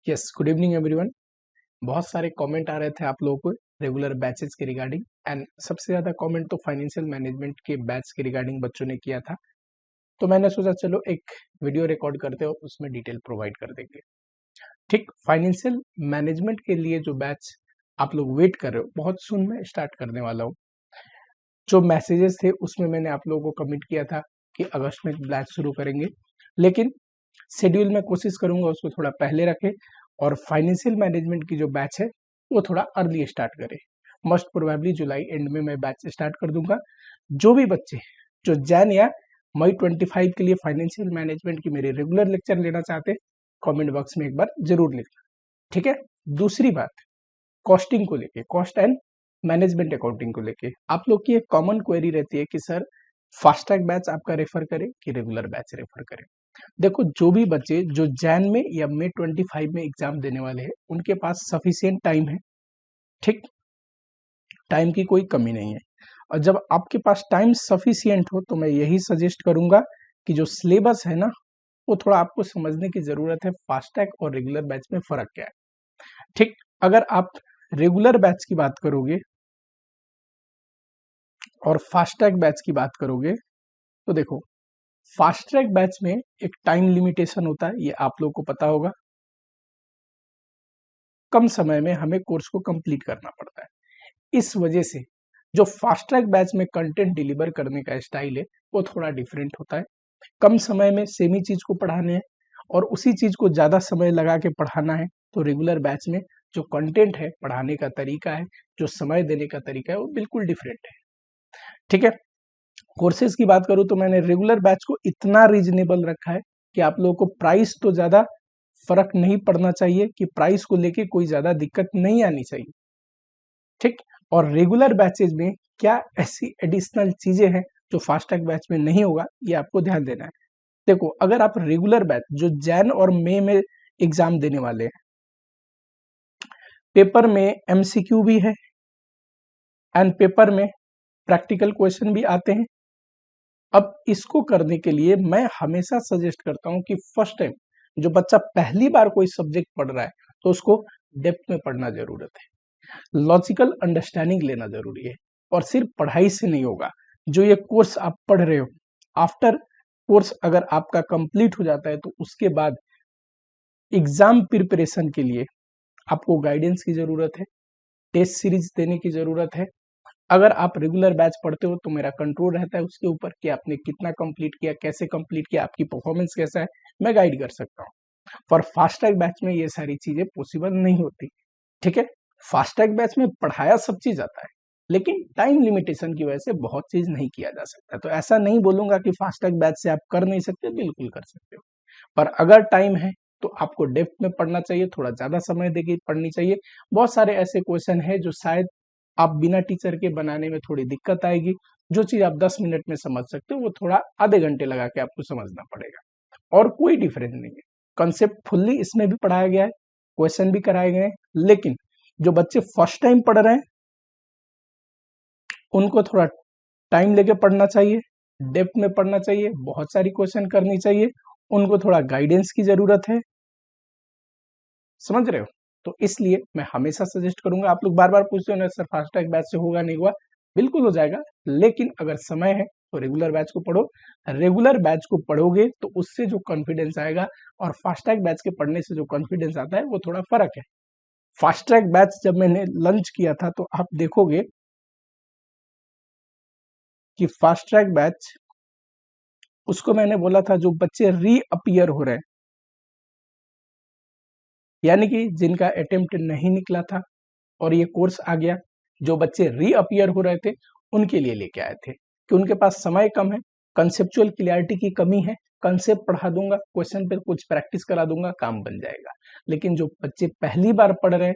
Yes, good evening everyone. बहुत सारे comment आ रहे थे आप लोगों को रेगुलर बैचेस के रिगार्डिंग, एंड सबसे ज़्यादा कमेंट तो फाइनेंशियल मैनेजमेंट के बैच के रिगार्डिंग बच्चों ने किया था। तो मैंने सोचा चलो एक वीडियो रिकॉर्ड करते हो, उसमें डिटेल प्रोवाइड कर देंगे। ठीक, फाइनेंशियल मैनेजमेंट के लिए जो बैच आप लोग वेट कर रहे हो, बहुत सुन मैं स्टार्ट करने वाला हूँ। जो मैसेजेस थे उसमें मैंने आप लोगों को कमिट किया था कि अगस्त में बैच शुरू करेंगे, लेकिन शेड्यूल में कोशिश करूंगा उसको थोड़ा पहले रखे और फाइनेंशियल मैनेजमेंट की जो बैच है वो थोड़ा अर्ली स्टार्ट करे। मोस्ट प्रोबेबली जुलाई एंड में मैं बैच स्टार्ट कर दूंगा। जो भी बच्चे जो जैन या मई 25 के लिए फाइनेंशियल मैनेजमेंट की मेरे रेगुलर लेक्चर लेना चाहते हैं, कमेंट बॉक्स में एक बार जरूर लिखना, ठीक है। दूसरी बात, कॉस्टिंग को लेके, कॉस्ट एंड मैनेजमेंट अकाउंटिंग को लेके आप लोग की एक कॉमन क्वेरी रहती है कि सर फास्ट ट्रैक बैच आपका रेफर करें कि रेगुलर बैच रेफर करें। देखो, जो भी बच्चे जो जैन में या मई 25 में एग्जाम देने वाले हैं उनके पास सफिशिएंट टाइम है। ठीक, टाइम की कोई कमी नहीं है। और जब आपके पास टाइम सफिशिएंट हो तो मैं यही सजेस्ट करूंगा कि जो सिलेबस है ना, वो थोड़ा आपको समझने की जरूरत है। फास्ट ट्रैक और रेगुलर बैच में फर्क क्या है। ठीक, अगर आप रेगुलर बैच की बात करोगे और फास्ट ट्रैक बैच की बात करोगे तो देखो, फास्ट ट्रैक बैच में एक टाइम लिमिटेशन होता है, ये आप लोगों को पता होगा। कम समय में हमें कोर्स को कंप्लीट करना पड़ता है। इस वजह से जो फास्ट ट्रैक बैच में कंटेंट डिलीवर करने का स्टाइल है वो थोड़ा डिफरेंट होता है। कम समय में सेम ही चीज को पढ़ाने हैं और उसी चीज को ज्यादा समय लगा के पढ़ाना है। तो रेगुलर बैच में जो कंटेंट है, पढ़ाने का तरीका है, जो समय देने का तरीका है, वो बिल्कुल डिफरेंट है। ठीक है, कोर्सेज की बात करूं तो मैंने रेगुलर बैच को इतना रीजनेबल रखा है कि आप लोगों को प्राइस तो ज्यादा फर्क नहीं पड़ना चाहिए, कि प्राइस को लेके कोई ज्यादा दिक्कत नहीं आनी चाहिए। ठीक, और रेगुलर बैचेज में क्या ऐसी एडिशनल चीजें हैं जो फास्ट ट्रैक बैच में नहीं होगा, ये आपको ध्यान देना है। देखो, अगर आप रेगुलर बैच जो जैन और मई में एग्जाम देने वाले हैं, पेपर में एमसीक्यू भी है एंड पेपर में प्रैक्टिकल क्वेश्चन भी आते हैं। अब इसको करने के लिए मैं हमेशा सजेस्ट करता हूं कि फर्स्ट टाइम जो बच्चा पहली बार कोई सब्जेक्ट पढ़ रहा है तो उसको डेप्थ में पढ़ना जरूरत है, लॉजिकल अंडरस्टैंडिंग लेना जरूरी है। और सिर्फ पढ़ाई से नहीं होगा। जो ये कोर्स आप पढ़ रहे हो, आफ्टर कोर्स अगर आपका कंप्लीट हो जाता है तो उसके बाद एग्जाम प्रिपरेशन के लिए आपको गाइडेंस की जरूरत है, टेस्ट सीरीज देने की जरूरत है। अगर आप रेगुलर बैच पढ़ते हो तो मेरा कंट्रोल रहता है उसके ऊपर कि आपने कितना कंप्लीट किया, कैसे कंप्लीट किया, आपकी परफॉर्मेंस कैसा है, मैं गाइड कर सकता हूँ। पर फास्ट ट्रैक बैच में ये सारी चीजें पॉसिबल नहीं होती। ठीक है, फास्ट ट्रैक बैच में पढ़ाया सब चीज आता है, लेकिन टाइम लिमिटेशन की वजह से बहुत चीज नहीं किया जा सकता। तो ऐसा नहीं बोलूंगा कि फास्ट ट्रैक बैच से आप कर नहीं सकते, बिल्कुल कर सकते हो। पर अगर टाइम है तो आपको डेप्थ में पढ़ना चाहिए, थोड़ा ज्यादा समय देके पढ़नी चाहिए। बहुत सारे ऐसे क्वेश्चन है जो शायद आप बिना टीचर के बनाने में थोड़ी दिक्कत आएगी। जो चीज आप 10 मिनट में समझ सकते हो वो थोड़ा आधे घंटे लगा के आपको समझना पड़ेगा। और कोई डिफरेंस नहीं है, कंसेप्ट फुल्ली इसमें भी पढ़ाया गया है, क्वेश्चन भी कराए गए हैं। लेकिन जो बच्चे फर्स्ट टाइम पढ़ रहे हैं उनको थोड़ा टाइम लेके पढ़ना चाहिए, डेप्थ में पढ़ना चाहिए, बहुत सारी क्वेश्चन करनी चाहिए, उनको थोड़ा गाइडेंस की जरूरत है। समझ रहे हो? तो इसलिए मैं हमेशा सजेस्ट करूंगा। आप लोग बार बार पूछते हो ना सर फास्ट ट्रैक बैच से होगा नहीं हुआ, बिल्कुल हो जाएगा, लेकिन अगर समय है तो रेगुलर बैच को पढ़ो। रेगुलर बैच को पढ़ोगे तो उससे जो कॉन्फिडेंस आएगा और फास्ट ट्रैक बैच के पढ़ने से जो कॉन्फिडेंस आता है वो थोड़ा फर्क है। फास्ट ट्रैक बैच जब मैंने लॉन्च किया था तो आप देखोगे कि फास्ट ट्रैक बैच, उसको मैंने बोला था जो बच्चे रीअपियर हो रहे हैं, यानी कि जिनका अटेम्प्ट नहीं निकला था और ये कोर्स आ गया, जो बच्चे रीअपियर हो रहे थे उनके लिए लेके आए थे कि उनके पास समय कम है, कंसेप्चुअल क्लियरिटी की कमी है, कंसेप्ट पढ़ा दूंगा, क्वेश्चन पे कुछ प्रैक्टिस करा दूंगा, काम बन जाएगा। लेकिन जो बच्चे पहली बार पढ़ रहे हैं,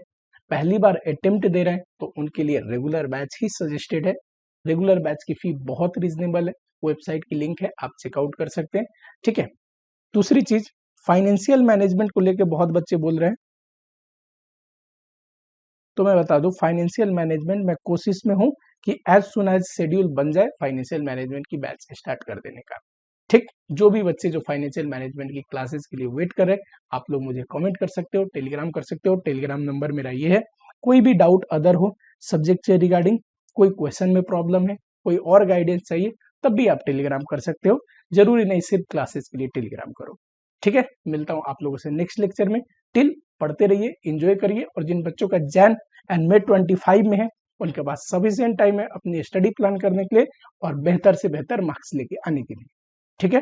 पहली बार अटेम्प्ट दे रहे हैं, तो उनके लिए रेगुलर बैच ही सजेस्टेड है। रेगुलर बैच की फी बहुत रीजनेबल है, वेबसाइट की लिंक है, आप चेकआउट कर सकते हैं। ठीक है, दूसरी चीज, फाइनेंशियल मैनेजमेंट को लेकर बहुत बच्चे बोल रहे हैं, तो मैं बता दूं फाइनेंशियल मैनेजमेंट मैं कोशिश में हूं कि एज सुन एज शेड्यूल बन जाए फाइनेंशियल मैनेजमेंट की बैच स्टार्ट कर देने का। ठीक, जो भी बच्चे जो फाइनेंशियल मैनेजमेंट की क्लासेस के लिए वेट कर रहे हैं, आप लोग मुझे कमेंट कर सकते हो, टेलीग्राम कर सकते हो। टेलीग्राम नंबर मेरा ये है। कोई भी डाउट अदर हो सब्जेक्ट से रिगार्डिंग, कोई क्वेश्चन में प्रॉब्लम है, कोई और गाइडेंस चाहिए, तब भी आप टेलीग्राम कर सकते हो। जरूरी नहीं सिर्फ क्लासेस के लिए टेलीग्राम करो। ठीक है, मिलता हूँ आप लोगों से नेक्स्ट लेक्चर में। टिल पढ़ते रहिए, एंजॉय करिए, और जिन बच्चों का जैन एंड मे 25 में है, उनके पास सफिशिएंट टाइम है अपनी स्टडी प्लान करने के लिए और बेहतर से बेहतर मार्क्स लेके आने के लिए। ठीक है।